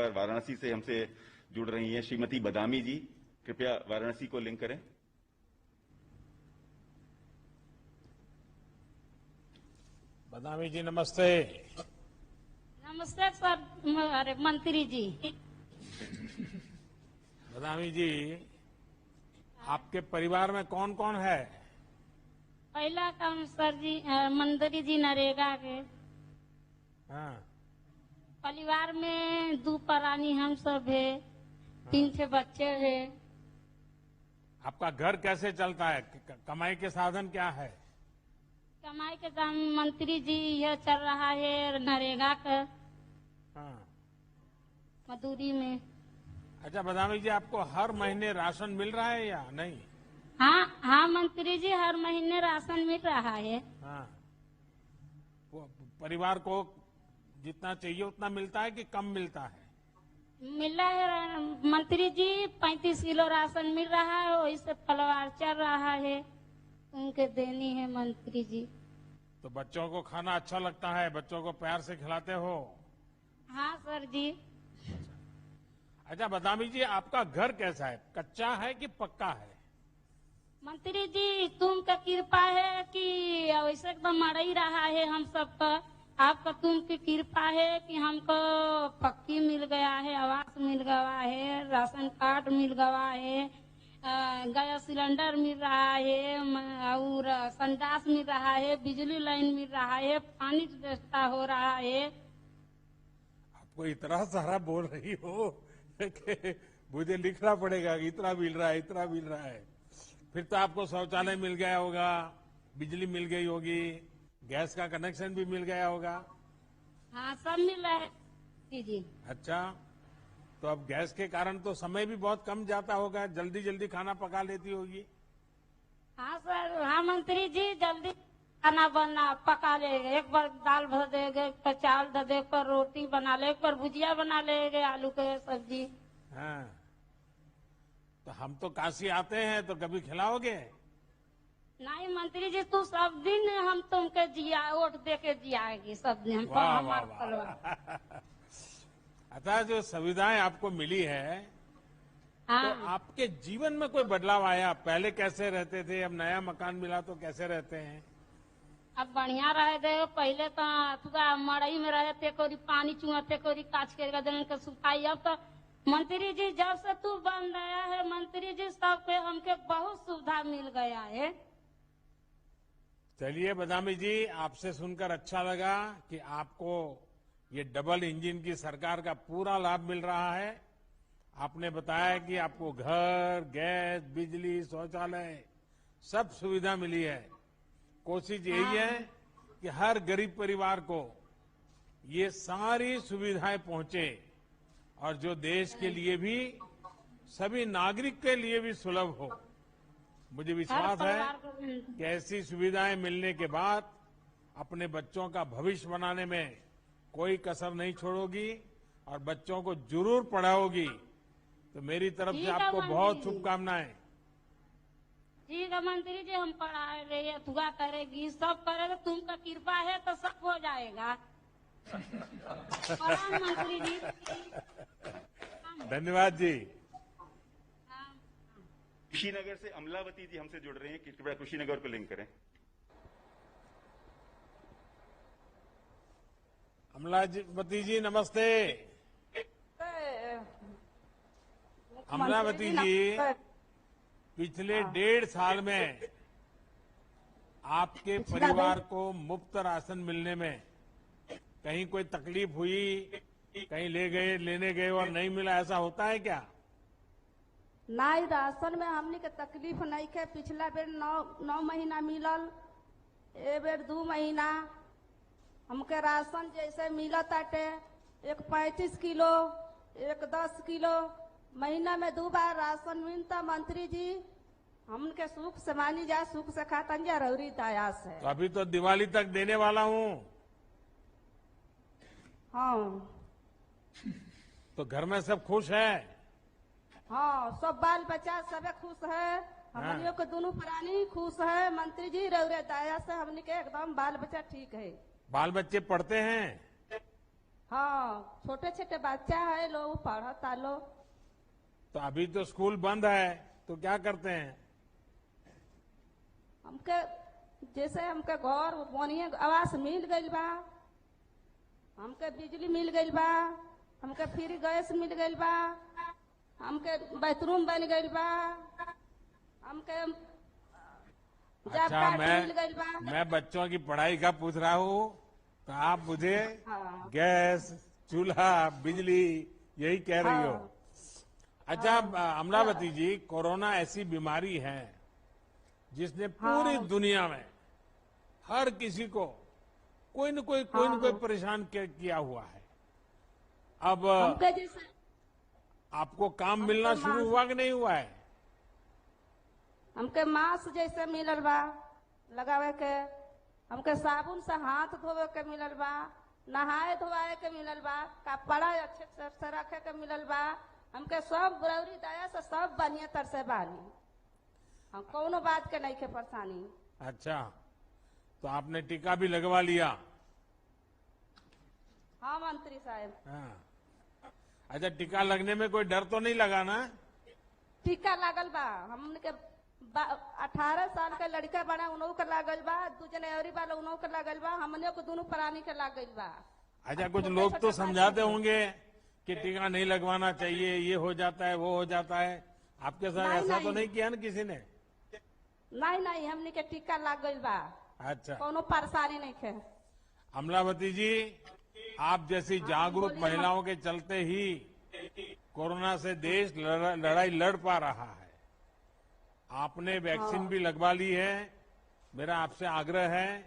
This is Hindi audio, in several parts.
पर वाराणसी से हमसे जुड़ रही हैं श्रीमती बदामी जी। कृपया वाराणसी को लिंक करें। बदामी जी नमस्ते। नमस्ते सर। अरे मंत्री जी। बदामी जी, आपके परिवार में कौन कौन है? पहला काम सर जी मंत्री जी नरेगा के। हाँ। परिवार में 2 प्राणी हम सब है, 3 बच्चे हैं। आपका घर कैसे चलता है? कमाई के साधन क्या है? कमाई के काम मंत्री जी यह चल रहा है नरेगा का हाँ। मजदूरी में। अच्छा बदामी जी, आपको हर महीने राशन मिल रहा है या नहीं? हाँ मंत्री जी, हर महीने राशन मिल रहा है। हाँ। वो परिवार को जितना चाहिए उतना मिलता है कि कम मिलता है? मिला है मंत्री जी, 35 किलो राशन मिल रहा है, वही से परिवार चल रहा है, उनके देनी है मंत्री जी। तो बच्चों को खाना अच्छा लगता है? बच्चों को प्यार से खिलाते हो? हाँ सर जी। अच्छा बदामी जी, आपका घर कैसा है? कच्चा है कि पक्का है? मंत्री जी तुमका कृपा है कि वैसे एकदम मर ही रहा है हम सब पर। आपका तुमकी कृपा है कि हमको पक्की मिल गया है, आवास मिल गया है, राशन कार्ड मिल गया है, गैस सिलेंडर मिल रहा है और संडास मिल रहा है, बिजली लाइन मिल रहा है, पानी की व्यवस्था हो रहा है। आपको इतना सारा बोल रही हो कि मुझे लिखना पड़ेगा कि इतना मिल रहा है, इतना मिल रहा है। फिर तो आपको शौचालय मिल गया होगा, बिजली मिल गई होगी, गैस का कनेक्शन भी मिल गया होगा। हाँ सब मिल रहा है जी। अच्छा, तो अब गैस के कारण तो समय भी बहुत कम जाता होगा, जल्दी जल्दी खाना पका लेती होगी। हाँ सर। हाँ मंत्री जी, जल्दी खाना बना पका लेंगे। एक बार दाल भर देंगे, एक बार चावल धर दे, एक बार रोटी बना ले, एक बार भुजिया बना लेंगे, आलू के सब्जी। हाँ, तो हम तो काशी आते हैं तो कभी खिलाओगे? नहीं मंत्री जी, तू सब दिन हम तुमके जिया वोट दे के जियाएगी सब दिन। वाह वाह वाह। अच्छा, जो सुविधाएं आपको मिली है हाँ। तो आपके जीवन में कोई बदलाव आया? पहले कैसे रहते थे, अब नया मकान मिला तो कैसे रहते हैं? अब बढ़िया रहे दे। पहले तो थोड़ा मड़ई में रहे थे, कोई पानी चुआते, कोई काच के गदन के सुखाई। अब तो मंत्री जी जब से तू बन गया है मंत्री जी, सबके हमके बहुत सुविधा मिल गया है। चलिए बदामी जी, आपसे सुनकर अच्छा लगा कि आपको ये डबल इंजन की सरकार का पूरा लाभ मिल रहा है। आपने बताया कि आपको घर, गैस, बिजली, शौचालय सब सुविधा मिली है। कोशिश यही है कि हर गरीब परिवार को ये सारी सुविधाएं पहुंचे और जो देश के लिए भी, सभी नागरिक के लिए भी सुलभ हो। मुझे विश्वास है कि ऐसी सुविधाएं मिलने के बाद अपने बच्चों का भविष्य बनाने में कोई कसर नहीं छोड़ोगी और बच्चों को जरूर पढ़ाओगी। तो मेरी तरफ से आपको बहुत शुभकामनाएं। ठीक है मंत्री जी, हम पढ़ा रहे, दुआ करेगी, सब करेगा। तुमका कृपा है तो सब हो जाएगा। प्रणाम मंत्री जी। धन्यवाद जी। कुशीनगर से अमलावती जी हमसे जुड़ रही हैं। कृपया कुशीनगर को लिंक करें। अमलावती जी नमस्ते। अमलावती जी, पिछले 1.5 साल में आपके परिवार को मुफ्त राशन मिलने में कहीं कोई तकलीफ हुई? कहीं लेने गए और नहीं मिला, ऐसा होता है क्या? नहीं, राशन में हमने के तकलीफ नहीं के। पिछला बेर 9 महीना मिलल, ए बेर 2 महीना हमके राशन जैसे मिलत ताटे। एक 35 किलो, एक 10 किलो, महीना में 2 बार राशन मिलता। मंत्री जी हमके सुख से मानी जा, सुख से खातन जा, रौरी दया से। तो अभी तो दिवाली तक देने वाला हूँ। हाँ। तो घर में सब खुश है? हाँ, सब बाल बच्चा सबे खुश है। हमनियों के दोनों प्राणी खुश है। मंत्री जी रौरे दया से हमने के एकदम बाल बच्चा ठीक है। बाल बच्चे पढ़ते हैं? हाँ, छोटे छोटे बच्चा है लोग पढ़ता लो। तो अभी तो स्कूल बंद है, तो क्या करते हैं? हमके जैसे हमके घर बढ़िया आवास मिल गइल बा, हमके बिजली मिल गइल बा, हमके फ्री गैस मिल गइल बा, हमके बाथरूम बन गइल बा, हमके जॉब अच्छा, कार्ड मिल गइल बा। मैं बच्चों की पढ़ाई का पूछ रहा हूँ, तो आप मुझे हाँ। गैस, चूल्हा, बिजली यही कह रही हो। हाँ। अच्छा, अमलावती जी, कोरोना ऐसी बीमारी है जिसने पूरी दुनिया में हर किसी को कोई न कोई परेशान किया हुआ है। अब हमके जैसे आपको काम मिलना शुरू हुआ कि नहीं हुआ है? हमके मास्क जैसे मिलल बा लगावे के, हमके साबुन से हाथ धोवे के मिलल बा, नहाए धोवाए के मिलल बा, कपड़ा अच्छे से रखे के मिलल बा। हमके सब गौरी दया से सब बढ़िया तर से बानी, हम कोनो बात के नहीं के परेशानी। अच्छा, तो आपने टीका भी लगवा लिया? हाँ मंत्री साहब। हाँ। अच्छा, टीका लगने में कोई डर तो नहीं लगा ना? टीका लागल बा, हमके 18 साल के लड़का बना उन्हों के लागल बा, 2 जनवरी वाला उन्हों के लागल बा, हमने को दोनों प्राणी के लागल बा। अच्छा, कुछ लोग तो समझाते होंगे कि टीका नहीं लगवाना चाहिए, ये हो जाता है, वो हो जाता है। आपके साथ ऐसा तो नहीं किया ना किसी ने? नहीं, हमने के टीका लाग गइल बा, अच्छा, कोनो परेशानी नहीं है। अमलावती जी, आप जैसी जागरूक महिलाओं के चलते ही कोरोना से देश लड़ाई लड़ पा रहा है। आपने वैक्सीन भी लगवा ली है। मेरा आपसे आग्रह है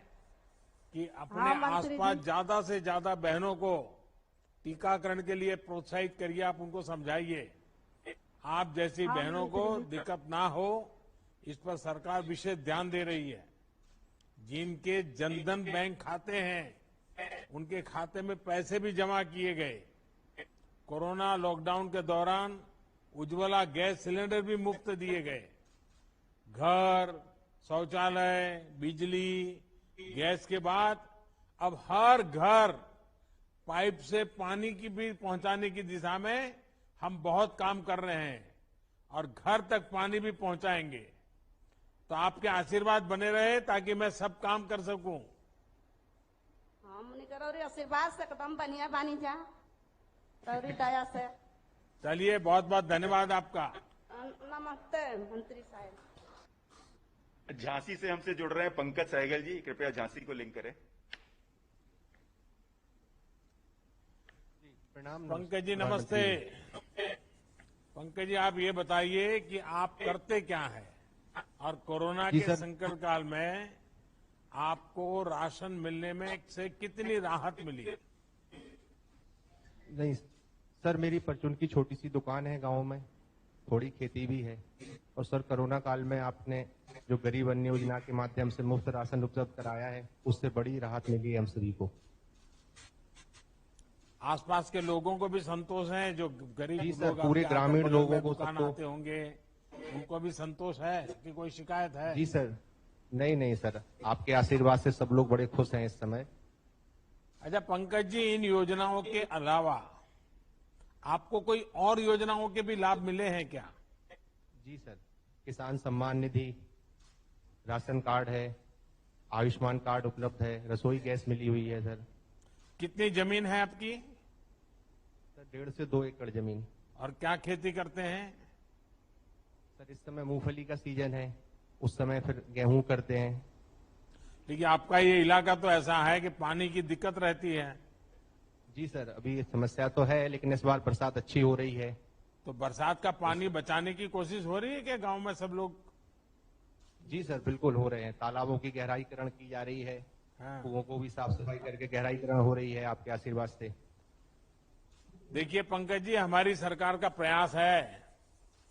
कि अपने आसपास ज्यादा से ज्यादा बहनों को टीकाकरण के लिए प्रोत्साहित करिए, आप उनको समझाइए। आप जैसी बहनों को दिक्कत ना हो, इस पर सरकार विशेष ध्यान दे रही है। जिनके जनधन बैंक खाते हैं, उनके खाते में पैसे भी जमा किए गए। कोरोना लॉकडाउन के दौरान उज्ज्वला गैस सिलेंडर भी मुफ्त दिए गए। घर, शौचालय, बिजली, गैस के बाद अब हर घर पाइप से पानी की भी पहुंचाने की दिशा में हम बहुत काम कर रहे हैं और घर तक पानी भी पहुंचाएंगे। तो आपके आशीर्वाद बने रहे ताकि मैं सब काम कर सकूं। हमने करो रे आशीर्वाद से एकदम बढ़िया बानी जा, गौरी दया से। चलिए, बहुत बहुत धन्यवाद आपका। नमस्ते मंत्री साहब। झांसी से हमसे जुड़ रहे हैं पंकज सहगल जी, कृपया झांसी को लिंक करें। प्रणाम पंकज जी, नमस्ते। पंकज जी, आप ये बताइए कि आप करते क्या हैं और कोरोना के संकट काल में आपको राशन मिलने में से कितनी राहत मिली? नहीं सर, मेरी परचून की छोटी सी दुकान है गांव में, थोड़ी खेती भी है। और सर, कोरोना काल में आपने जो गरीब अन्न योजना के माध्यम से मुफ्त राशन उपलब्ध कराया है, उससे बड़ी राहत मिली है हम सभी को। आसपास के लोगों को भी संतोष है? जो गरीब लोग पूरे ग्रामीण लोगों को दुकान आते होंगे, उनको भी संतोष है कि कोई शिकायत है? जी सर, नहीं सर, आपके आशीर्वाद से सब लोग बड़े खुश हैं इस समय। अच्छा पंकज जी, इन योजनाओं के अलावा आपको कोई और योजनाओं के भी लाभ मिले हैं क्या? जी सर, किसान सम्मान निधि, राशन कार्ड है, आयुष्मान कार्ड उपलब्ध है, रसोई गैस मिली हुई है सर। कितनी जमीन है आपकी? सर 1.5 से 2 एकड़ जमीन। और क्या खेती करते हैं? सर इस समय मूंगफली का सीजन है, उस समय फिर गेहूं करते हैं। देखिए, आपका ये इलाका तो ऐसा है कि पानी की दिक्कत रहती है। जी सर, अभी समस्या तो है, लेकिन इस बार बरसात अच्छी हो रही है। तो बरसात का पानी बचाने की कोशिश हो रही है क्या गांव में सब लोग? जी सर, बिल्कुल हो रहे हैं। तालाबों की गहराईकरण की जा रही है, हाँ। कुओं को भी साफ सफाई करके गहराईकरण हो रही है आपके आशीर्वाद से। देखिए पंकज जी, हमारी सरकार का प्रयास है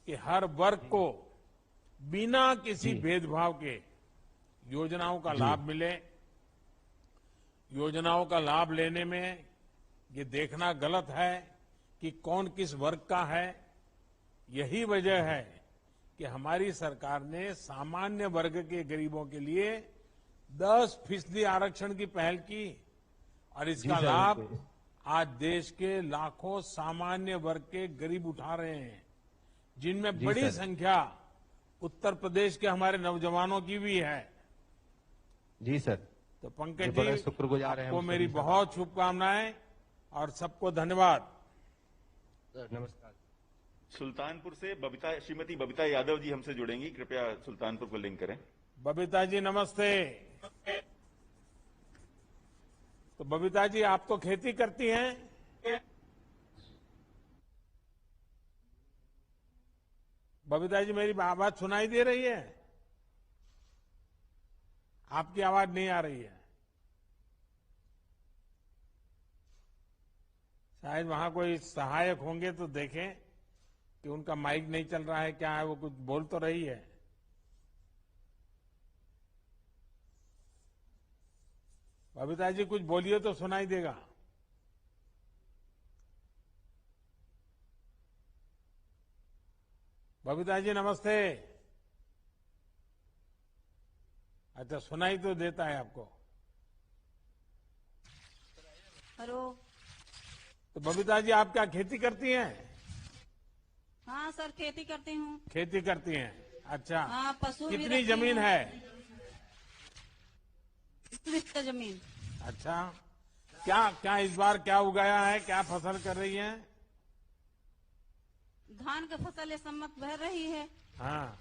कि हर वर्ग को बिना किसी भेदभाव के योजनाओं का लाभ मिले। योजनाओं का लाभ लेने में ये देखना गलत है कि कौन किस वर्ग का है। यही वजह है कि हमारी सरकार ने सामान्य वर्ग के गरीबों के लिए 10% आरक्षण की पहल की और इसका लाभ आज देश के लाखों सामान्य वर्ग के गरीब उठा रहे हैं, जिनमें जी बड़ी सर। संख्या उत्तर प्रदेश के हमारे नौजवानों की भी है। जी सर। तो ये पंकज बड़े जी, शुक्रगुजार हैं हम आपको मेरी सभी का। बहुत शुभकामनाएं और सबको धन्यवाद। सर, नमस्कार। सुल्तानपुर से श्रीमती बबीता यादव जी हमसे जुड़ेंगी, कृपया सुल्तानपुर को लिंक करें। बबीता जी नमस्ते। तो बबीता जी, आप तो खेती करती हैं? बबीता जी, मेरी आवाज सुनाई दे रही है? आपकी आवाज नहीं आ रही है। शायद वहां कोई सहायक होंगे तो देखें कि उनका माइक नहीं चल रहा है, क्या है, वो कुछ बोल तो रही है। बबीता जी, कुछ बोलिए तो सुनाई देगा। बबीता जी नमस्ते। अच्छा, सुनाई तो देता है आपको। हेलो। तो बबीता जी, आप क्या खेती करती हैं? हाँ सर, खेती करती हूँ। खेती करती हैं, अच्छा। हाँ, पशु भी कितनी रखी जमीन हूँ। है? 20 जमीन। अच्छा, क्या क्या इस बार क्या उगाया है, क्या फसल कर रही हैं? धान की फसल इस सम्मत भर रही है। हाँ,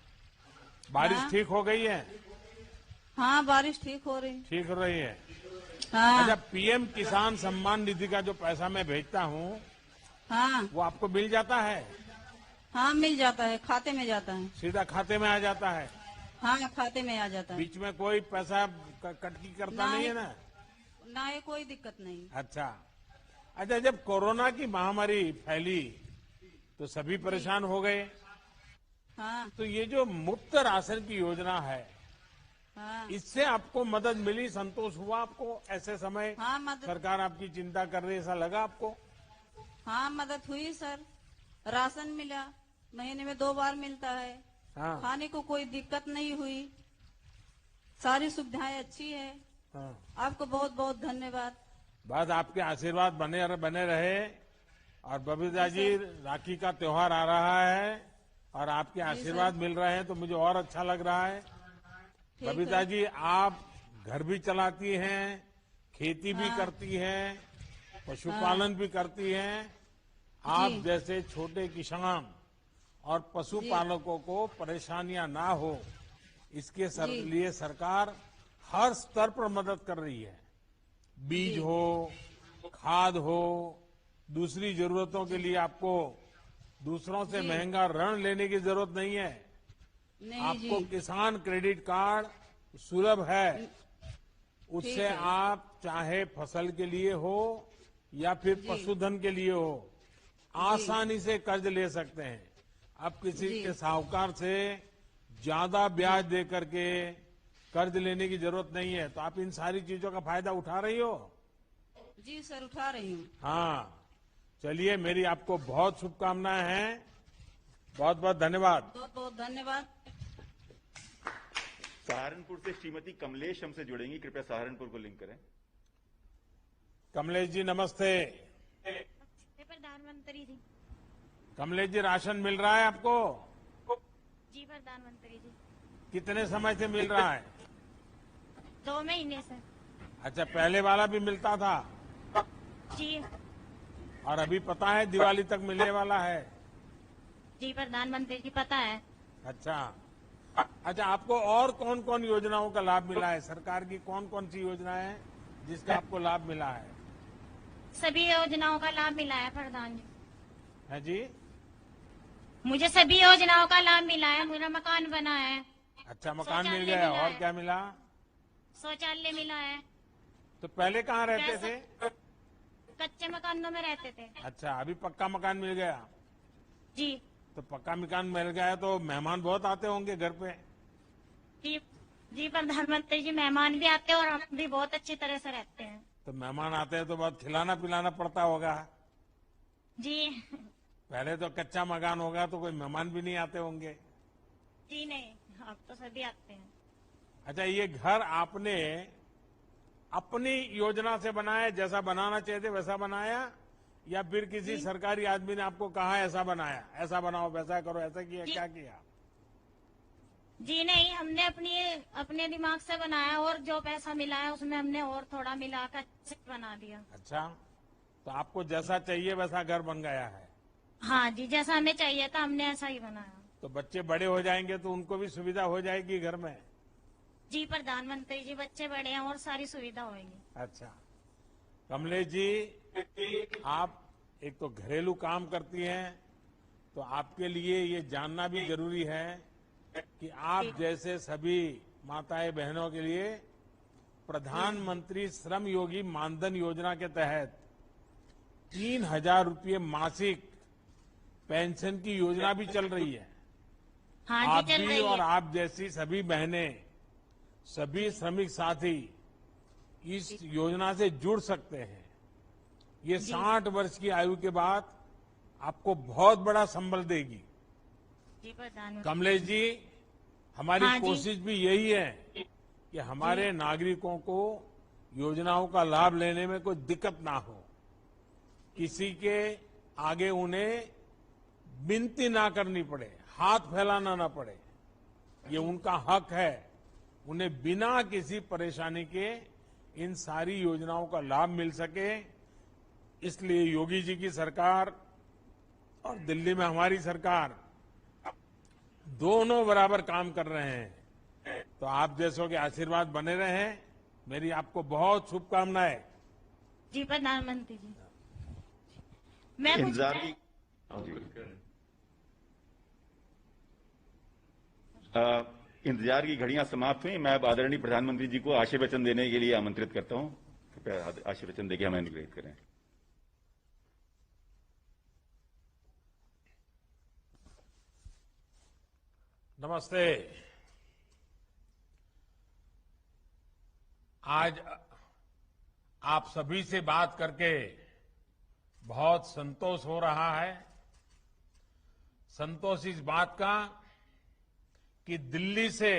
बारिश हाँ। ठीक हो गई है? हाँ, बारिश ठीक हो रही। ठीक हो रही है। हाँ। अच्छा, पीएम किसान सम्मान निधि का जो पैसा मैं भेजता हूँ, हाँ। वो आपको मिल जाता है? हाँ, मिल जाता है, खाते में जाता है। सीधा खाते में आ जाता है? हाँ, खाते में आ जाता है। बीच में कोई पैसा कटकी करता नहीं है ना? ना, ये कोई दिक्कत नहीं। अच्छा। अच्छा, जब कोरोना की महामारी फैली तो सभी परेशान हो गए, हाँ। तो ये जो मुफ्त राशन की योजना है, हाँ। इससे आपको मदद मिली, संतोष हुआ आपको? ऐसे समय हाँ, मदद। सरकार आपकी चिंता कर रही है, ऐसा लगा आपको? हाँ, मदद हुई सर। राशन मिला, महीने में 2 बार मिलता है। हाँ, खाने को कोई दिक्कत नहीं हुई। सारी सुविधाएं अच्छी है। हाँ। आपको बहुत बहुत धन्यवाद। बस आपके आशीर्वाद बने रहे। और बबीता जी, राखी का त्योहार आ रहा है और आपके आशीर्वाद मिल रहे हैं तो मुझे और अच्छा लग रहा है। ठीक बबीता है। जी, आप घर भी चलाती हैं, खेती भी करती हैं, पशुपालन भी करती हैं। आप जैसे छोटे किसान और पशुपालकों को परेशानियां ना हो, इसके लिए सरकार हर स्तर पर मदद कर रही है। बीज हो, खाद हो, दूसरी जरूरतों के लिए आपको दूसरों से महंगा ऋण लेने की जरूरत नहीं है। नहीं आपको जी। किसान क्रेडिट कार्ड सुलभ है, उससे है। आप चाहे फसल के लिए हो या फिर पशुधन के लिए हो, आसानी से कर्ज ले सकते हैं। अब किसी के साहूकार से ज्यादा ब्याज दे करके कर्ज लेने की जरूरत नहीं है। तो आप इन सारी चीजों का फायदा उठा रही हो? जी सर, उठा रही हूँ। हाँ, चलिए, मेरी आपको बहुत शुभकामनाएं हैं। बहुत बहुत धन्यवाद। बहुत बहुत धन्यवाद। सहारनपुर से श्रीमती कमलेश हमसे जुड़ेंगी, कृपया सहारनपुर को लिंक करें। कमलेश जी नमस्ते। प्रधानमंत्री जी। कमलेश जी, राशन मिल रहा है आपको? जी प्रधानमंत्री जी। कितने समय से मिल रहा है? 2 महीने से। अच्छा, पहले वाला भी मिलता था? जी। और अभी पता है दिवाली तक मिलने वाला है? जी प्रधानमंत्री जी, पता है। अच्छा। अच्छा, आपको और कौन कौन योजनाओं का लाभ मिला है? सरकार की कौन कौन सी योजनाएं हैं जिसका आपको लाभ मिला है? सभी योजनाओं का लाभ मिला है प्रधान जी। है जी? मुझे सभी योजनाओं का लाभ मिला है। मेरा मकान बना है। अच्छा, मकान मिल शौचालय गया। मिला और है। क्या मिला? शौचालय मिला है। तो पहले कहाँ रहते थे? कच्चे मकानों में रहते थे। अच्छा, अभी पक्का मकान मिल गया? जी। तो पक्का मकान मिल गया तो मेहमान बहुत आते होंगे घर पे? जी। जी प्रधानमंत्री जी, मेहमान भी आते हैं और हम भी बहुत अच्छी तरह से रहते हैं। तो मेहमान आते हैं तो बहुत खिलाना पिलाना पड़ता होगा। जी। पहले तो कच्चा मकान होगा तो कोई मेहमान भी नहीं आते होंगे। जी नहीं, अब तो सभी आते हैं। अच्छा, ये घर आपने अपनी योजना से बनाया, जैसा बनाना चाहिए थे वैसा बनाया, या फिर किसी सरकारी आदमी ने आपको कहा ऐसा बनाया, ऐसा बनाओ, वैसा करो, ऐसा किया, क्या किया? जी नहीं, हमने अपने दिमाग से बनाया और जो पैसा मिला है उसमें हमने और थोड़ा मिलाकर अच्छे से बना दिया। अच्छा, तो आपको जैसा चाहिए वैसा घर बन गया है। हाँ जी, जैसा हमें चाहिए था हमने ऐसा ही बनाया। तो बच्चे बड़े हो जाएंगे तो उनको भी सुविधा हो जाएगी घर में। जी प्रधानमंत्री जी, बच्चे बड़े हैं और सारी सुविधा होगी। अच्छा, कमलेश जी, आप एक तो घरेलू काम करती हैं, तो आपके लिए ये जानना भी जरूरी है कि आप जैसे सभी माताएं बहनों के लिए प्रधानमंत्री श्रम योगी मानधन योजना के तहत 3,000 रुपये मासिक पेंशन की योजना भी चल रही है। हाँ आप जी, चल भी रही और है। आप जैसी सभी बहनें, सभी श्रमिक साथी इस योजना से जुड़ सकते हैं। ये 60 वर्ष की आयु के बाद आपको बहुत बड़ा संबल देगी। जी प्रधानमंत्री। कमलेश जी, हमारी हाँ जी। कोशिश भी यही है कि हमारे नागरिकों को योजनाओं का लाभ लेने में कोई दिक्कत ना हो, किसी के आगे उन्हें विनती ना करनी पड़े, हाथ फैलाना ना पड़े। ये उनका हक है, उन्हें बिना किसी परेशानी के इन सारी योजनाओं का लाभ मिल सके। इसलिए योगी जी की सरकार और दिल्ली में हमारी सरकार दोनों बराबर काम कर रहे हैं। तो आप जैसों के आशीर्वाद बने रहे। मेरी आपको बहुत शुभकामनाएं। जी प्रधानमंत्री जी, मैं कुछ इंतजार की इंतजार की घड़ियां समाप्त हुई। मैं अब आदरणीय प्रधानमंत्री जी को आशय वचन देने के लिए आमंत्रित करता हूं। कृपया आशय वचन देके हमें अनुग्रहित करें। नमस्ते। आज आप सभी से बात करके बहुत संतोष हो रहा है। संतोष इस बात का कि दिल्ली से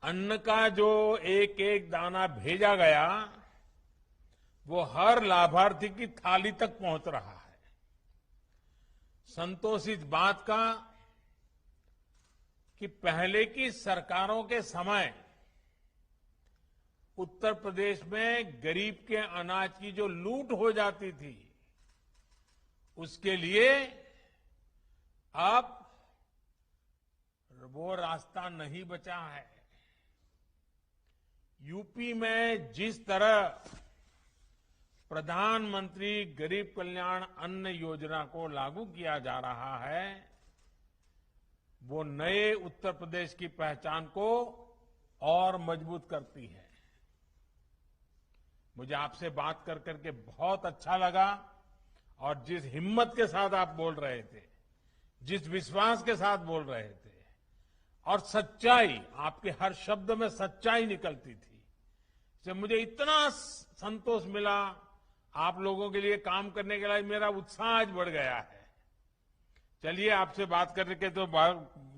अन्न का जो एक एक दाना भेजा गया वो हर लाभार्थी की थाली तक पहुंच रहा है। संतोष इस बात का कि पहले की सरकारों के समय उत्तर प्रदेश में गरीब के अनाज की जो लूट हो जाती थी, उसके लिए अब वो रास्ता नहीं बचा है। यूपी में जिस तरह प्रधानमंत्री गरीब कल्याण अन्न योजना को लागू किया जा रहा है, वो नए उत्तर प्रदेश की पहचान को और मजबूत करती है। मुझे आपसे बात कर करके बहुत अच्छा लगा और जिस हिम्मत के साथ आप बोल रहे थे, जिस विश्वास के साथ बोल रहे थे और सच्चाई, आपके हर शब्द में सच्चाई निकलती थी, इससे मुझे इतना संतोष मिला। आप लोगों के लिए काम करने के लिए मेरा उत्साह आज बढ़ गया है। चलिए, आपसे बात करके तो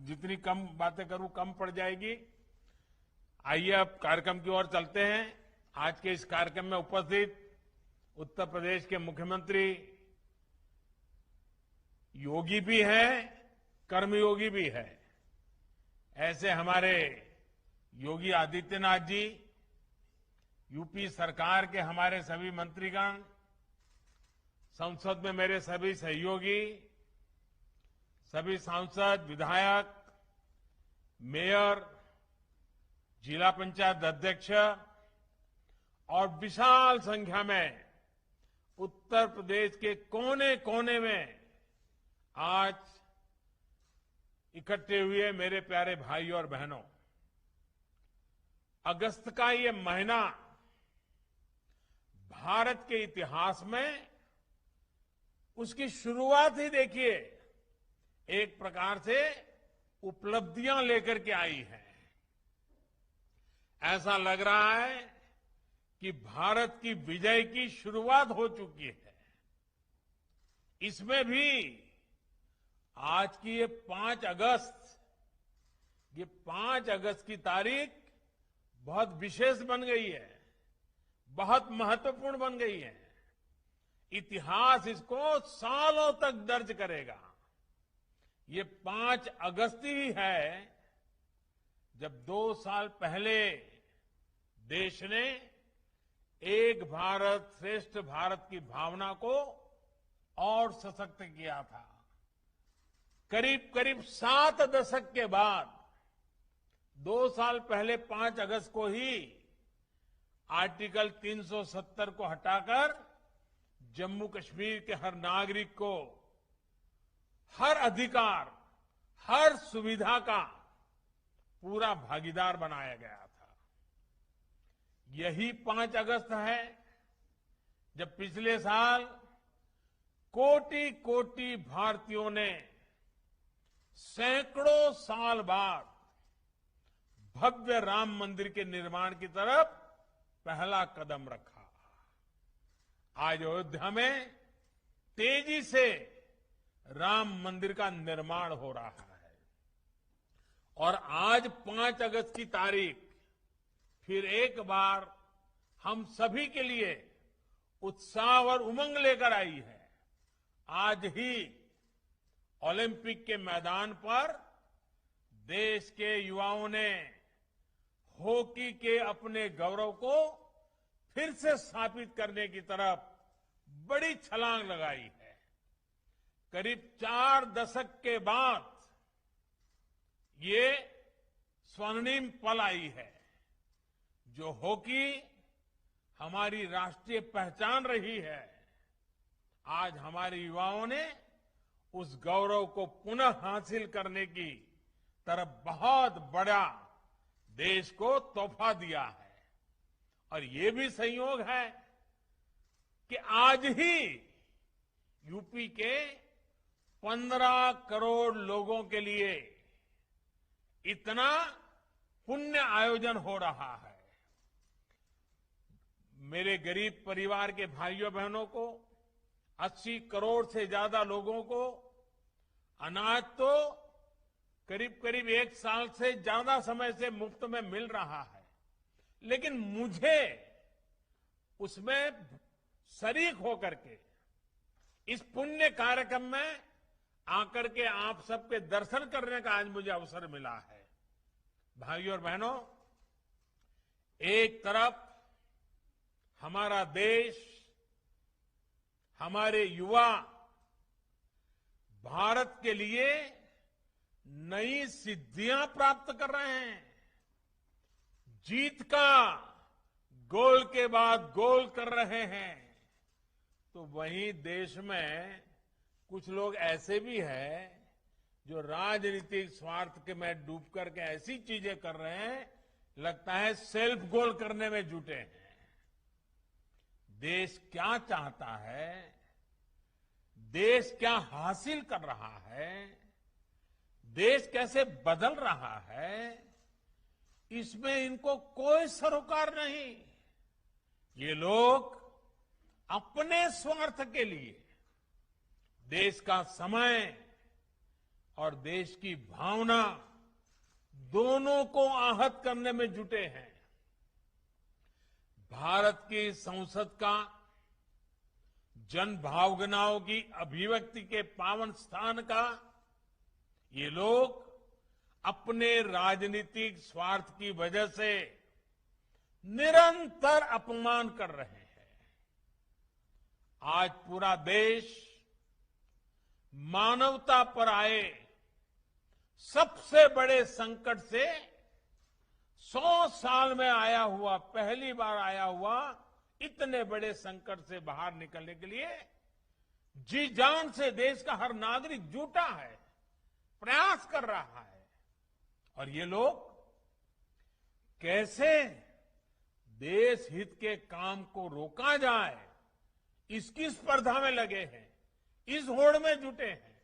जितनी कम बातें करूं कम पड़ जाएगी। आइए अब कार्यक्रम की ओर चलते हैं। आज के इस कार्यक्रम में उपस्थित उत्तर प्रदेश के मुख्यमंत्री योगी भी है, कर्मयोगी भी है। ऐसे हमारे योगी आदित्यनाथ जी, यूपी सरकार के हमारे सभी मंत्रीगण, संसद में मेरे सभी सहयोगी, सभी सांसद, विधायक, मेयर, जिला पंचायत अध्यक्ष और विशाल संख्या में उत्तर प्रदेश के कोने कोने में आज इकट्ठे हुए मेरे प्यारे भाई और बहनों, अगस्त का ये महीना भारत के इतिहास में उसकी शुरुआत ही देखिए एक प्रकार से उपलब्धियां लेकर के आई है। ऐसा लग रहा है कि भारत की विजय की शुरुआत हो चुकी है। इसमें भी आज की ये 5 अगस्त की तारीख बहुत विशेष बन गई है। बहुत महत्वपूर्ण बन गई है। इतिहास इसको सालों तक दर्ज करेगा। ये 5 अगस्त ही है जब 2 साल पहले देश ने एक भारत श्रेष्ठ भारत की भावना को और सशक्त किया था। करीब करीब 7 दशक के बाद 2 साल पहले 5 अगस्त को ही आर्टिकल 370 को हटाकर जम्मू कश्मीर के हर नागरिक को हर अधिकार, हर सुविधा का पूरा भागीदार बनाया गया था। यही 5 अगस्त है जब पिछले साल कोटि कोटि भारतीयों ने सैकड़ों साल बाद भव्य राम मंदिर के निर्माण की तरफ पहला कदम रखा। आज अयोध्या में तेजी से राम मंदिर का निर्माण हो रहा है और आज 5 अगस्त की तारीख फिर एक बार हम सभी के लिए उत्साह और उमंग लेकर आई है। आज ही ओलंपिक के मैदान पर देश के युवाओं ने हॉकी के अपने गौरव को फिर से स्थापित करने की तरफ बड़ी छलांग लगाई है। करीब 4 दशक के बाद ये स्वर्णिम पल आई है जो हॉकी हमारी राष्ट्रीय पहचान रही है। आज हमारे युवाओं ने उस गौरव को पुनः हासिल करने की तरफ बहुत बड़ा देश को तोहफा दिया है। और ये भी संयोग है कि आज ही यूपी के 15 करोड़ लोगों के लिए इतना पुण्य आयोजन हो रहा है। मेरे गरीब परिवार के भाइयों बहनों को 80 करोड़ से ज्यादा लोगों को अनाज तो करीब करीब 1 साल से ज्यादा समय से मुफ्त में मिल रहा है, लेकिन मुझे उसमें शरीक होकर के इस पुण्य कार्यक्रम में आकर के आप सबके दर्शन करने का आज मुझे अवसर मिला है। भाइयों और बहनों, एक तरफ हमारा देश, हमारे युवा भारत के लिए नई सिद्धियां प्राप्त कर रहे हैं, जीत का गोल के बाद गोल कर रहे हैं, तो वहीं देश में कुछ लोग ऐसे भी हैं जो राजनीतिक स्वार्थ के में डूब करके ऐसी चीजें कर रहे हैं, लगता है सेल्फ गोल करने में जुटे हैं। देश क्या चाहता है, देश क्या हासिल कर रहा है, देश कैसे बदल रहा है, इसमें इनको कोई सरोकार नहीं। ये लोग अपने स्वार्थ के लिए देश का समय और देश की भावना दोनों को आहत करने में जुटे हैं। भारत की संसद का जन भावनाओं की अभिव्यक्ति के पावन स्थान का ये लोग अपने राजनीतिक स्वार्थ की वजह से निरंतर अपमान कर रहे हैं। आज पूरा देश मानवता पर आए सबसे बड़े संकट से 100 साल में आया हुआ, पहली बार आया हुआ इतने बड़े संकट से बाहर निकलने के लिए जी जान से देश का हर नागरिक जुटा है, प्रयास कर रहा है। और ये लोग कैसे देश हित के काम को रोका जाए, इसकी स्पर्धा में लगे हैं, इस होड़ में जुटे हैं।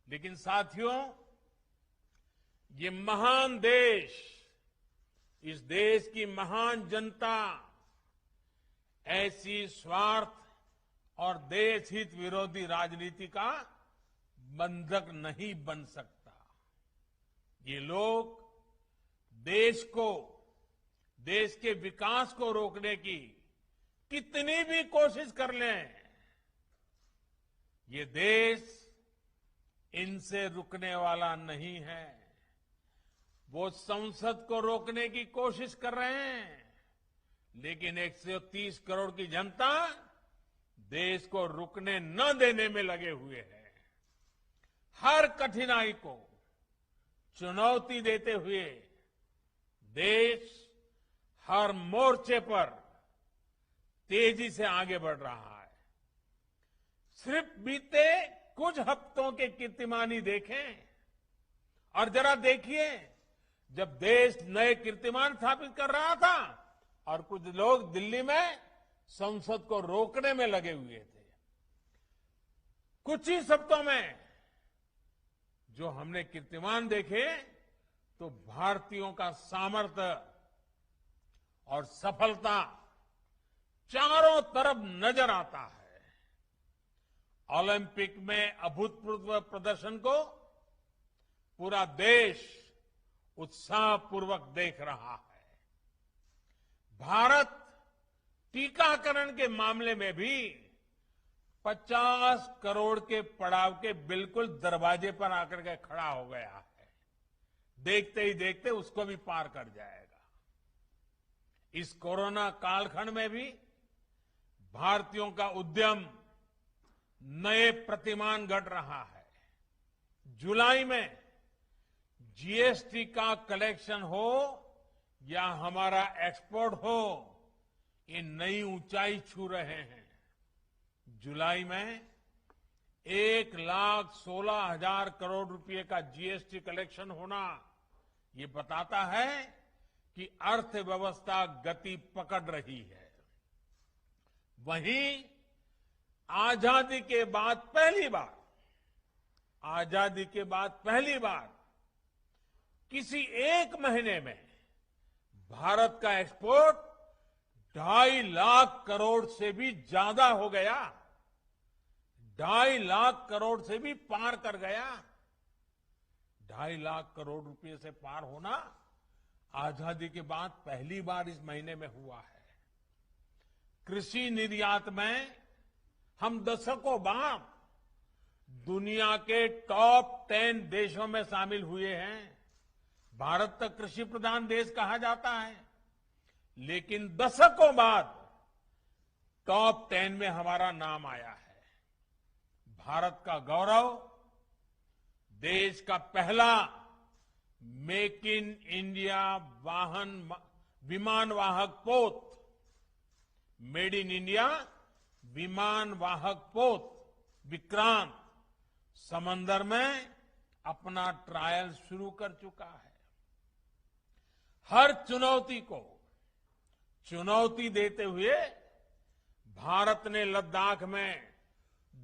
लेकिन साथियों, ये महान देश, इस देश की महान जनता ऐसी स्वार्थ और देश हित विरोधी राजनीति का बंधक नहीं बन सकता। ये लोग देश को, देश के विकास को रोकने की कितनी भी कोशिश कर लें, ये देश इनसे रुकने वाला नहीं है। वो संसद को रोकने की कोशिश कर रहे हैं, लेकिन 130 करोड़ की जनता देश को रुकने न देने में लगे हुए हैं। हर कठिनाई को चुनौती देते हुए देश हर मोर्चे पर तेजी से आगे बढ़ रहा है। सिर्फ बीते कुछ हफ्तों के कीर्तिमान देखें और जरा देखिए, जब देश नए कीर्तिमान स्थापित कर रहा था और कुछ लोग दिल्ली में संसद को रोकने में लगे हुए थे, कुछ ही हफ्तों में जो हमने कीर्तिमान देखे तो भारतीयों का सामर्थ्य और सफलता चारों तरफ नजर आता है। ओलंपिक में अभूतपूर्व प्रदर्शन को पूरा देश उत्साहपूर्वक देख रहा है। भारत टीकाकरण के मामले में भी 50 करोड़ के पड़ाव के बिल्कुल दरवाजे पर आकर के खड़ा हो गया है। देखते ही देखते उसको भी पार कर जाएगा। इस कोरोना कालखंड में भी भारतीयों का उद्यम नए प्रतिमान गढ़ रहा है। जुलाई में जीएसटी का कलेक्शन हो या हमारा एक्सपोर्ट हो, ये नई ऊंचाई छू रहे हैं। जुलाई में 1,16,000 करोड़ रुपए का जीएसटी कलेक्शन होना, ये बताता है कि अर्थव्यवस्था गति पकड़ रही है। वहीं आजादी के बाद पहली बार किसी एक महीने में भारत का एक्सपोर्ट 2.5 लाख करोड़ से भी ज्यादा हो गया। 2.5 लाख करोड़ से भी पार कर गया। 2.5 लाख करोड़ रुपए से पार होना आजादी के बाद पहली बार इस महीने में हुआ है। कृषि निर्यात में हम दशकों बाद दुनिया के टॉप 10 देशों में शामिल हुए हैं। भारत तक कृषि प्रधान देश कहा जाता है, लेकिन दशकों बाद टॉप 10 में हमारा नाम आया है। भारत का गौरव, देश का पहला मेक इन इंडिया विमान वाहक पोत, मेड इन इंडिया विमान वाहक पोत विक्रांत समंदर में अपना ट्रायल शुरू कर चुका है। हर चुनौती को चुनौती देते हुए भारत ने लद्दाख में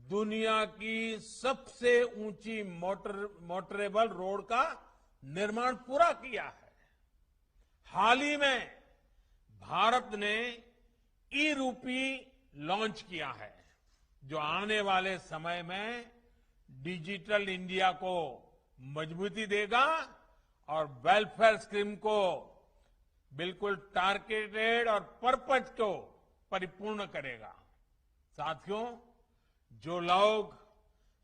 दुनिया की सबसे ऊंची मोटरेबल रोड का निर्माण पूरा किया है। हाल ही में भारत ने ई-रूपी लॉन्च किया है, जो आने वाले समय में डिजिटल इंडिया को मजबूती देगा और वेलफेयर स्कीम को बिल्कुल टारगेटेड और पर्पज को परिपूर्ण करेगा। साथियों, जो लोग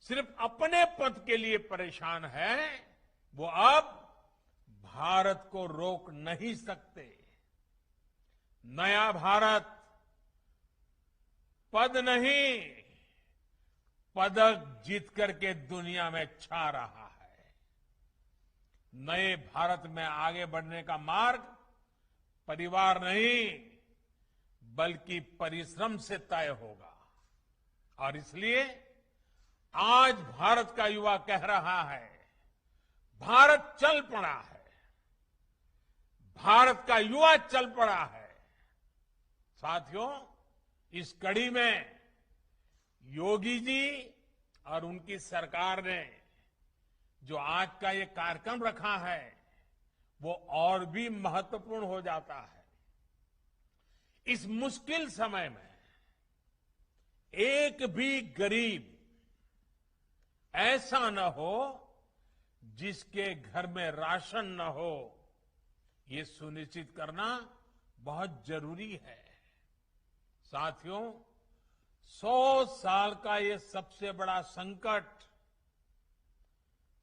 सिर्फ अपने पद के लिए परेशान हैं, वो अब भारत को रोक नहीं सकते। नया भारत पद नहीं, पदक जीत करके दुनिया में छा रहा है। नए भारत में आगे बढ़ने का मार्ग परिवार नहीं, बल्कि परिश्रम से तय होगा। और इसलिए आज भारत का युवा कह रहा है, भारत चल पड़ा है, भारत का युवा चल पड़ा है। साथियों, इस कड़ी में योगी जी और उनकी सरकार ने जो आज का ये कार्यक्रम रखा है, वो और भी महत्वपूर्ण हो जाता है। इस मुश्किल समय में एक भी गरीब ऐसा न हो जिसके घर में राशन न हो, ये सुनिश्चित करना बहुत जरूरी है। साथियों, 100 साल का ये सबसे बड़ा संकट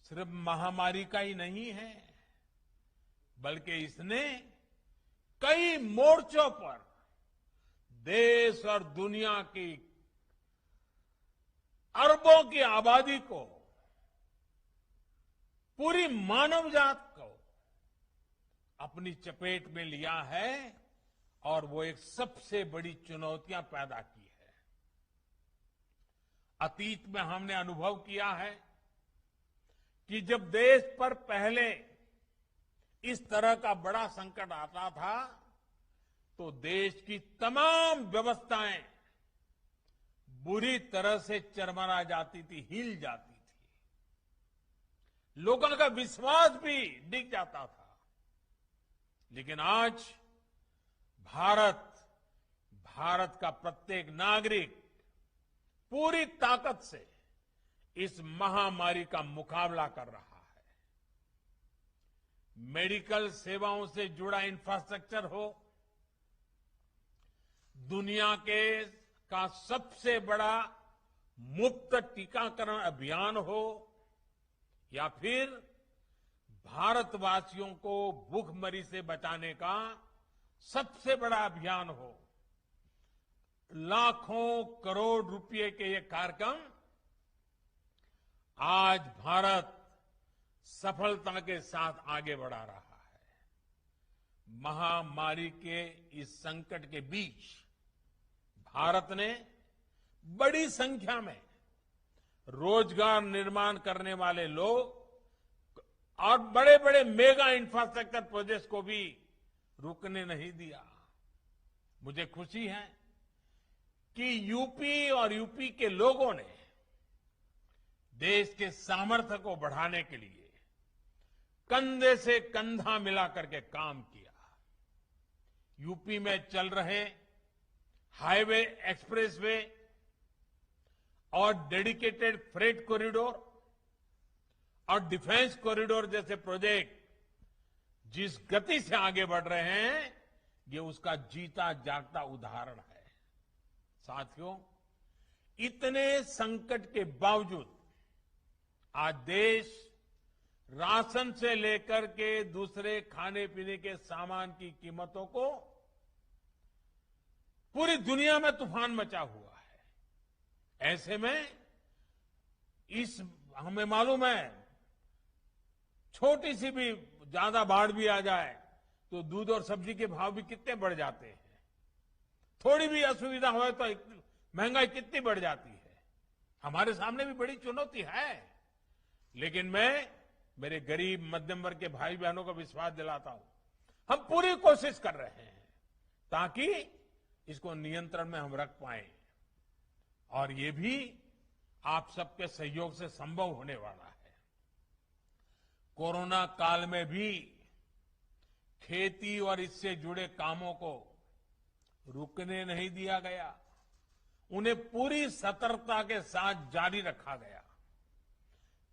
सिर्फ महामारी का ही नहीं है, बल्कि इसने कई मोर्चों पर देश और दुनिया की अरबों की आबादी को, पूरी मानव जात को अपनी चपेट में लिया है और वो एक सबसे बड़ी चुनौतियां पैदा की है। अतीत में हमने अनुभव किया है कि जब देश पर पहले इस तरह का बड़ा संकट आता था तो देश की तमाम व्यवस्थाएं बुरी तरह से चरमरा जाती थी, हिल जाती थी, लोगों का विश्वास भी डिग जाता था। लेकिन आज भारत का प्रत्येक नागरिक पूरी ताकत से इस महामारी का मुकाबला कर रहा है। मेडिकल सेवाओं से जुड़ा इंफ्रास्ट्रक्चर हो, दुनिया का सबसे बड़ा मुफ्त टीकाकरण अभियान हो, या फिर भारतवासियों को भूखमरी से बचाने का सबसे बड़ा अभियान हो, लाखों करोड़ रुपए के ये कार्यक्रम आज भारत सफलता के साथ आगे बढ़ा रहा है। महामारी के इस संकट के बीच भारत ने बड़ी संख्या में रोजगार निर्माण करने वाले लोग और बड़े बड़े मेगा इंफ्रास्ट्रक्चर प्रोजेक्ट्स को भी रुकने नहीं दिया। मुझे खुशी है कि यूपी और यूपी के लोगों ने देश के सामर्थ्य को बढ़ाने के लिए कंधे से कंधा मिलाकर के काम किया। यूपी में चल रहे हाईवे, एक्सप्रेसवे और डेडिकेटेड फ्रेट कॉरिडोर और डिफेंस कॉरिडोर जैसे प्रोजेक्ट जिस गति से आगे बढ़ रहे हैं, ये उसका जीता जागता उदाहरण है। साथियों, इतने संकट के बावजूद आज देश राशन से लेकर के दूसरे खाने पीने के सामान की कीमतों को, पूरी दुनिया में तूफान मचा हुआ है। ऐसे में हमें मालूम है, छोटी सी भी ज्यादा बाढ़ भी आ जाए तो दूध और सब्जी के भाव भी कितने बढ़ जाते हैं। थोड़ी भी असुविधा हो तो महंगाई कितनी बढ़ जाती है। हमारे सामने भी बड़ी चुनौती है, लेकिन मैं मेरे गरीब मध्यम वर्ग के भाई बहनों को विश्वास दिलाता हूं, हम पूरी कोशिश कर रहे हैं ताकि इसको नियंत्रण में हम रख पाए, और ये भी आप सबके सहयोग से संभव होने वाला है। कोरोना काल में भी खेती और इससे जुड़े कामों को रुकने नहीं दिया गया, उन्हें पूरी सतर्कता के साथ जारी रखा गया।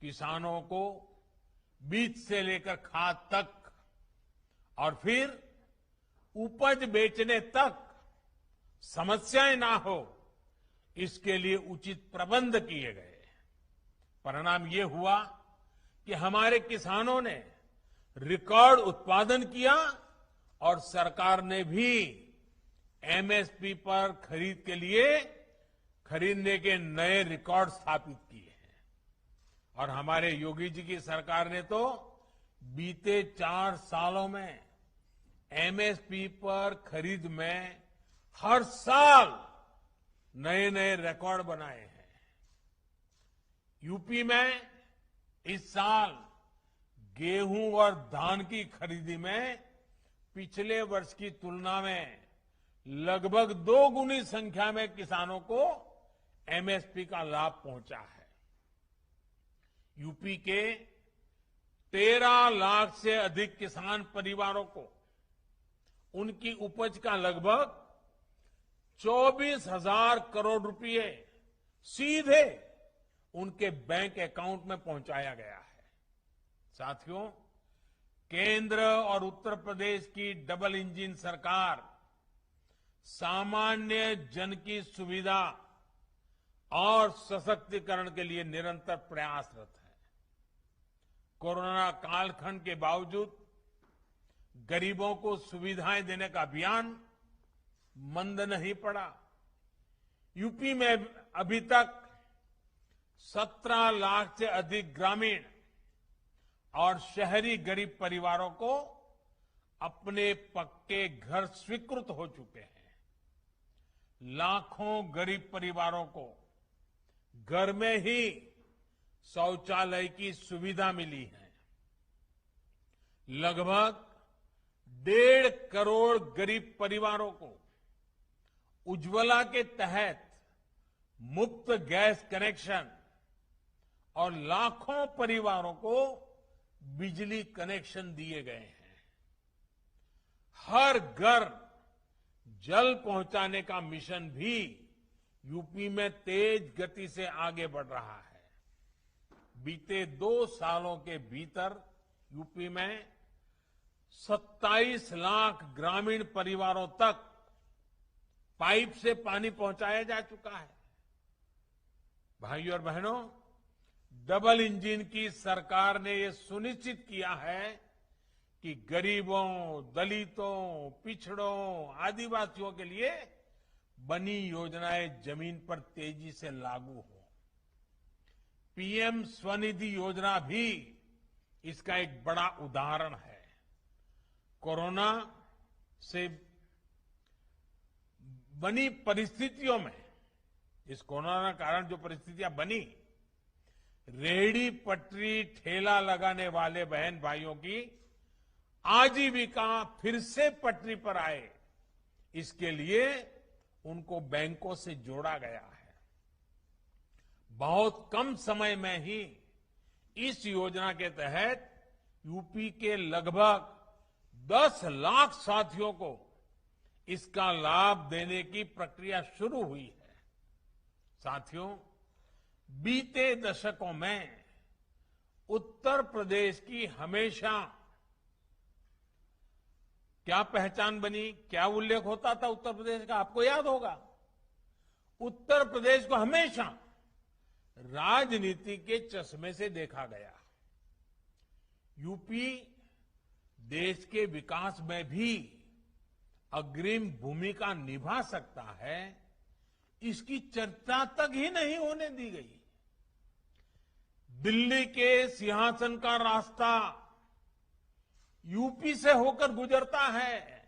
किसानों को बीज से लेकर खाद तक और फिर उपज बेचने तक समस्याएं ना हो, इसके लिए उचित प्रबंध किए गए। परिणाम ये हुआ कि हमारे किसानों ने रिकॉर्ड उत्पादन किया और सरकार ने भी एमएसपी पर खरीदने के नए रिकॉर्ड स्थापित किए हैं। और हमारे योगी जी की सरकार ने तो बीते 4 सालों में एमएसपी पर खरीद में हर साल नए नए रिकॉर्ड बनाए हैं। यूपी में इस साल गेहूं और धान की खरीदी में पिछले वर्ष की तुलना में लगभग 2 गुनी संख्या में किसानों को एमएसपी का लाभ पहुंचा है। यूपी के 13 लाख से अधिक किसान परिवारों को उनकी उपज का लगभग 24,000 करोड़ रुपए सीधे उनके बैंक अकाउंट में पहुंचाया गया है। साथियों, केंद्र और उत्तर प्रदेश की डबल इंजन सरकार सामान्य जन की सुविधा और सशक्तिकरण के लिए निरंतर प्रयासरत है। कोरोना कालखंड के बावजूद गरीबों को सुविधाएं देने का अभियान मंद नहीं पड़ा। यूपी में अभी तक 17 लाख से अधिक ग्रामीण और शहरी गरीब परिवारों को अपने पक्के घर स्वीकृत हो चुके हैं। लाखों गरीब परिवारों को घर में ही शौचालय की सुविधा मिली है। लगभग 1.5 करोड़ गरीब परिवारों को उज्ज्वला के तहत मुफ्त गैस कनेक्शन और लाखों परिवारों को बिजली कनेक्शन दिए गए हैं। हर घर जल पहुंचाने का मिशन भी यूपी में तेज गति से आगे बढ़ रहा है। बीते 2 सालों के भीतर यूपी में 27 लाख ग्रामीण परिवारों तक पाइप से पानी पहुंचाया जा चुका है। भाइयों और बहनों, डबल इंजन की सरकार ने यह सुनिश्चित किया है कि गरीबों, दलितों, पिछड़ों, आदिवासियों के लिए बनी योजनाएं जमीन पर तेजी से लागू हो। पीएम स्वनिधि योजना भी इसका एक बड़ा उदाहरण है। कोरोना से बनी परिस्थितियों में, इस कोरोना के कारण जो परिस्थितियां बनी, रेहड़ी पटरी ठेला लगाने वाले बहन भाइयों की आजीविका फिर से पटरी पर आए, इसके लिए उनको बैंकों से जोड़ा गया है। बहुत कम समय में ही इस योजना के तहत यूपी के लगभग 10 लाख साथियों को इसका लाभ देने की प्रक्रिया शुरू हुई है। साथियों, बीते दशकों में उत्तर प्रदेश की हमेशा क्या पहचान बनी, क्या उल्लेख होता था उत्तर प्रदेश का, आपको याद होगा। उत्तर प्रदेश को हमेशा राजनीति के चश्मे से देखा गया। यूपी देश के विकास में भी अग्रिम भूमिका निभा सकता है, इसकी चर्चा तक ही नहीं होने दी गई। दिल्ली के सिंहासन का रास्ता यूपी से होकर गुजरता है।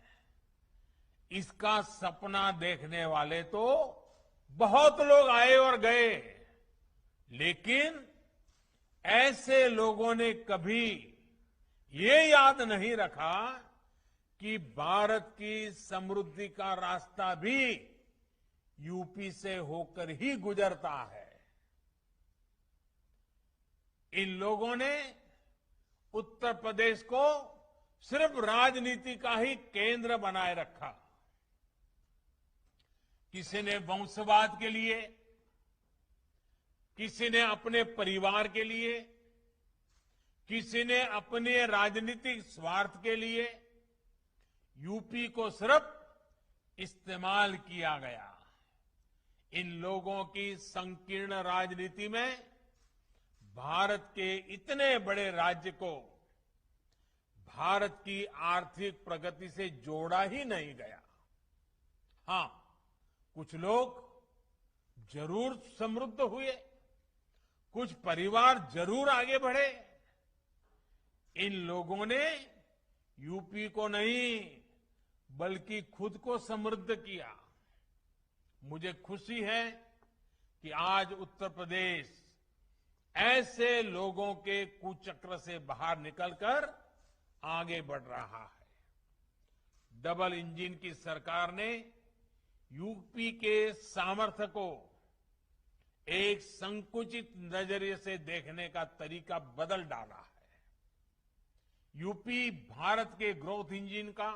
इसका सपना देखने वाले तो बहुत लोग आए और गए, लेकिन ऐसे लोगों ने कभी ये याद नहीं रखा कि भारत की समृद्धि का रास्ता भी यूपी से होकर ही गुजरता है। इन लोगों ने उत्तर प्रदेश को सिर्फ राजनीति का ही केंद्र बनाए रखा। किसी ने वंशवाद के लिए, किसी ने अपने परिवार के लिए, किसी ने अपने राजनीतिक स्वार्थ के लिए यूपी को सिर्फ इस्तेमाल किया गया। इन लोगों की संकीर्ण राजनीति में भारत के इतने बड़े राज्य को भारत की आर्थिक प्रगति से जोड़ा ही नहीं गया। हां, कुछ लोग जरूर समृद्ध हुए, कुछ परिवार जरूर आगे बढ़े। इन लोगों ने यूपी को नहीं बल्कि खुद को समृद्ध किया। मुझे खुशी है कि आज उत्तर प्रदेश ऐसे लोगों के कुचक्र से बाहर निकलकर आगे बढ़ रहा है। डबल इंजन की सरकार ने यूपी के सामर्थ्य को एक संकुचित नजरिए से देखने का तरीका बदल डाला है। यूपी भारत के ग्रोथ इंजन का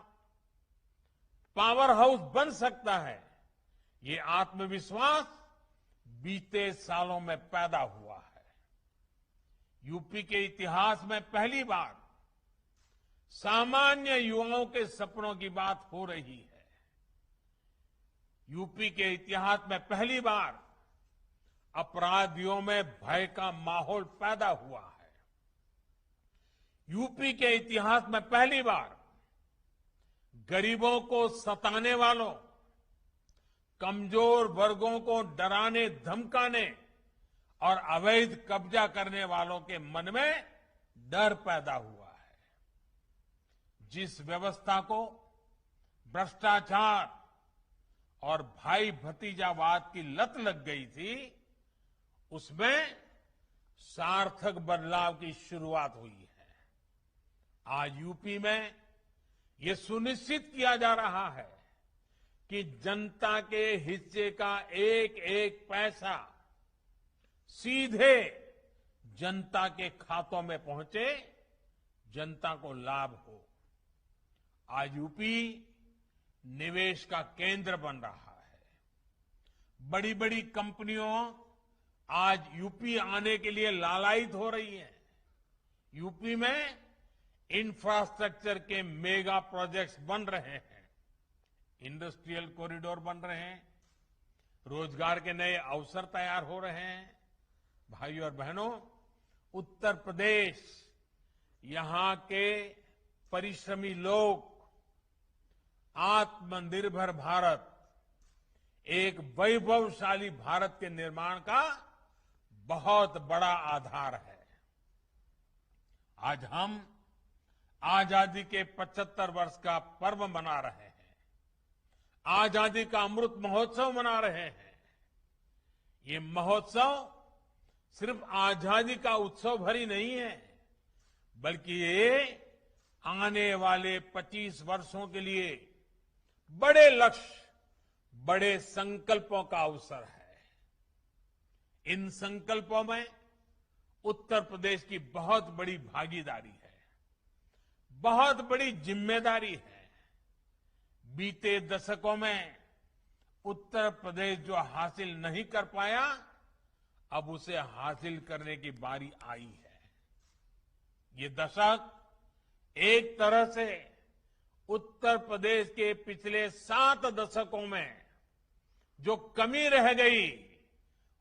पावर हाउस बन सकता है, ये आत्मविश्वास बीते सालों में पैदा हुआ है। यूपी के इतिहास में पहली बार सामान्य युवाओं के सपनों की बात हो रही है। यूपी के इतिहास में पहली बार अपराधियों में भय का माहौल पैदा हुआ है। यूपी के इतिहास में पहली बार गरीबों को सताने वालों, कमजोर वर्गों को डराने धमकाने और अवैध कब्जा करने वालों के मन में डर पैदा हुआ है। जिस व्यवस्था को भ्रष्टाचार और भाई भतीजावाद की लत लग गई थी, उसमें सार्थक बदलाव की शुरुआत हुई है। आज यूपी में ये सुनिश्चित किया जा रहा है कि जनता के हिस्से का एक एक पैसा सीधे जनता के खातों में पहुंचे, जनता को लाभ हो। आज यूपी निवेश का केंद्र बन रहा है। बड़ी बड़ी कंपनियों आज यूपी आने के लिए लालायित हो रही हैं। यूपी में इंफ्रास्ट्रक्चर के मेगा प्रोजेक्ट्स बन रहे हैं, इंडस्ट्रियल कॉरिडोर बन रहे हैं, रोजगार के नए अवसर तैयार हो रहे हैं। भाइयों और बहनों, उत्तर प्रदेश यहां के परिश्रमी लोग, आत्मनिर्भर भारत, एक वैभवशाली भारत के निर्माण का बहुत बड़ा आधार है। आज हम आजादी के 75 वर्ष का पर्व मना रहे हैं, आजादी का अमृत महोत्सव मना रहे हैं। ये महोत्सव सिर्फ आजादी का उत्सव भर ही नहीं है, बल्कि ये आने वाले 25 वर्षों के लिए बड़े लक्ष्य, बड़े संकल्पों का अवसर है। इन संकल्पों में उत्तर प्रदेश की बहुत बड़ी भागीदारी है, बहुत बड़ी जिम्मेदारी है। बीते दशकों में उत्तर प्रदेश जो हासिल नहीं कर पाया, अब उसे हासिल करने की बारी आई है। ये दशक एक तरह से उत्तर प्रदेश के पिछले 7 दशकों में जो कमी रह गई,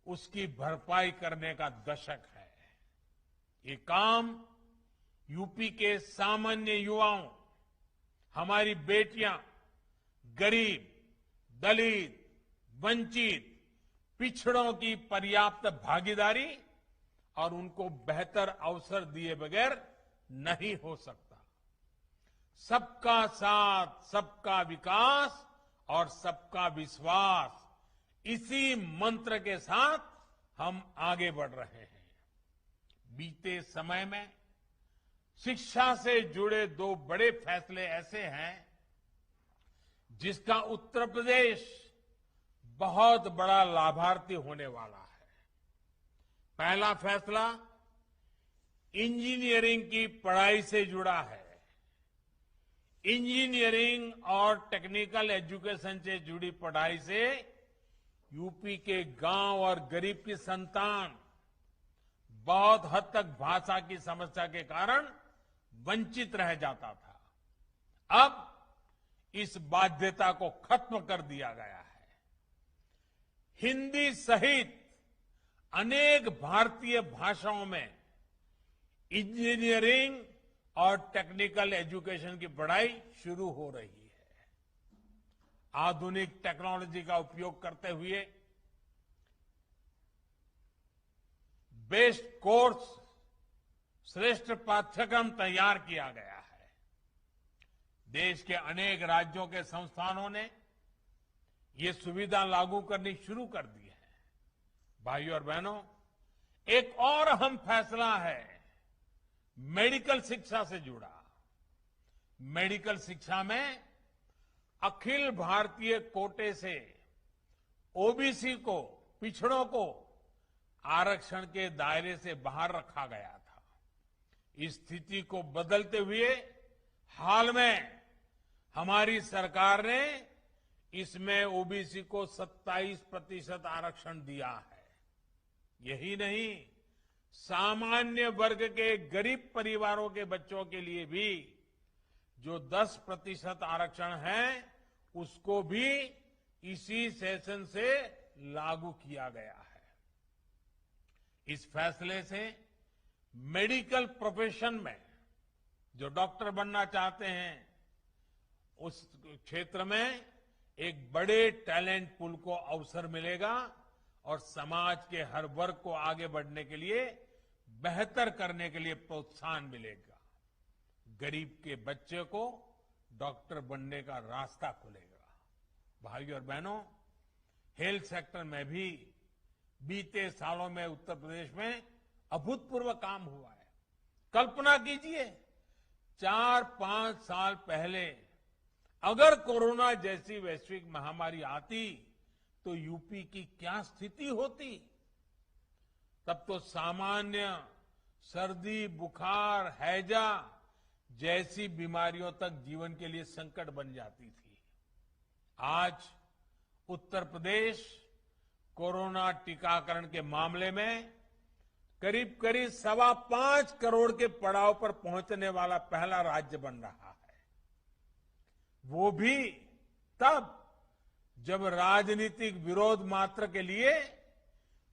उसकी भरपाई करने का दशक है। ये काम यूपी के सामान्य युवाओं, हमारी बेटियां, गरीब, दलित, वंचित, पिछड़ों की पर्याप्त भागीदारी और उनको बेहतर अवसर दिए बगैर नहीं हो सकता। सबका साथ, सबका विकास और सबका विश्वास, इसी मंत्र के साथ हम आगे बढ़ रहे हैं। बीते समय में शिक्षा से जुड़े 2 बड़े फैसले ऐसे हैं जिसका उत्तर प्रदेश बहुत बड़ा लाभार्थी होने वाला है। पहला फैसला इंजीनियरिंग की पढ़ाई से जुड़ा है। इंजीनियरिंग और टेक्निकल एजुकेशन से जुड़ी पढ़ाई से यूपी के गांव और गरीब की संतान बहुत हद तक भाषा की समस्या के कारण वंचित रह जाता था। अब इस बाध्यता को खत्म कर दिया गया है। हिंदी सहित अनेक भारतीय भाषाओं में इंजीनियरिंग और टेक्निकल एजुकेशन की पढ़ाई शुरू हो रही है। आधुनिक टेक्नोलॉजी का उपयोग करते हुए बेस्ट कोर्स, श्रेष्ठ पाठ्यक्रम तैयार किया गया है। देश के अनेक राज्यों के संस्थानों ने ये सुविधा लागू करनी शुरू कर दी है। भाइयों और बहनों, एक और अहम फैसला है मेडिकल शिक्षा से जुड़ा। मेडिकल शिक्षा में अखिल भारतीय कोटे से ओबीसी को, पिछड़ों को आरक्षण के दायरे से बाहर रखा गया था। इस स्थिति को बदलते हुए हाल में हमारी सरकार ने इसमें ओबीसी को 27% आरक्षण दिया है। यही नहीं, सामान्य वर्ग के गरीब परिवारों के बच्चों के लिए भी जो 10% आरक्षण है, उसको भी इसी सेशन से लागू किया गया है। इस फैसले से मेडिकल प्रोफेशन में जो डॉक्टर बनना चाहते हैं उस क्षेत्र में एक बड़े टैलेंट पूल को अवसर मिलेगा और समाज के हर वर्ग को आगे बढ़ने के लिए, बेहतर करने के लिए प्रोत्साहन मिलेगा। गरीब के बच्चे को डॉक्टर बनने का रास्ता खुलेगा। भाइयों और बहनों, हेल्थ सेक्टर में भी बीते सालों में उत्तर प्रदेश में अभूतपूर्व काम हुआ है। कल्पना कीजिए, 4-5 साल पहले अगर कोरोना जैसी वैश्विक महामारी आती तो यूपी की क्या स्थिति होती। तब तो सामान्य सर्दी, बुखार, हैजा जैसी बीमारियों तक जीवन के लिए संकट बन जाती थी। आज उत्तर प्रदेश कोरोना टीकाकरण के मामले में करीब 5.25 करोड़ के पड़ाव पर पहुंचने वाला पहला राज्य बन रहा है। वो भी तब जब राजनीतिक विरोध मात्र के लिए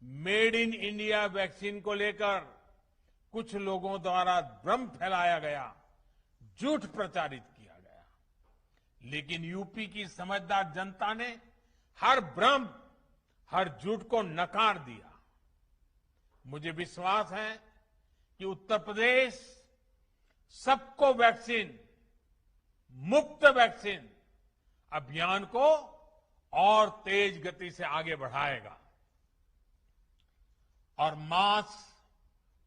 मेड इन इंडिया वैक्सीन को लेकर कुछ लोगों द्वारा भ्रम फैलाया गया, झूठ प्रचारित किया गया। लेकिन यूपी की समझदार जनता ने हर भ्रम, हर झूठ को नकार दिया। मुझे विश्वास है कि उत्तर प्रदेश सबको वैक्सीन, मुफ्त वैक्सीन अभियान को और तेज गति से आगे बढ़ाएगा और मास्क,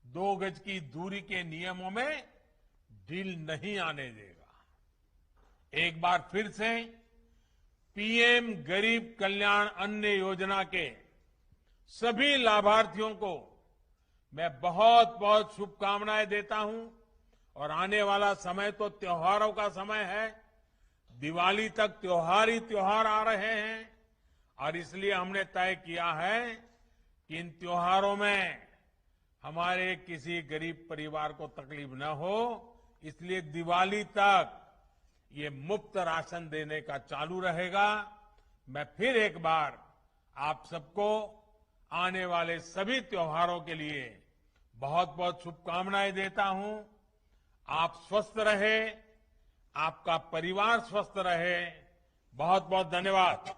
2 गज की दूरी के नियमों में ढील नहीं आने देगा। एक बार फिर से पीएम गरीब कल्याण अन्न योजना के सभी लाभार्थियों को मैं बहुत बहुत शुभकामनाएं देता हूं। और आने वाला समय तो त्योहारों का समय है। दिवाली तक त्योहार ही त्योहार आ रहे हैं और इसलिए हमने तय किया है कि इन त्योहारों में हमारे किसी गरीब परिवार को तकलीफ न हो, इसलिए दिवाली तक ये मुफ्त राशन देने का चालू रहेगा। मैं फिर एक बार आप सबको आने वाले सभी त्योहारों के लिए बहुत बहुत शुभकामनाएं देता हूं। आप स्वस्थ रहे, आपका परिवार स्वस्थ रहे। बहुत बहुत धन्यवाद।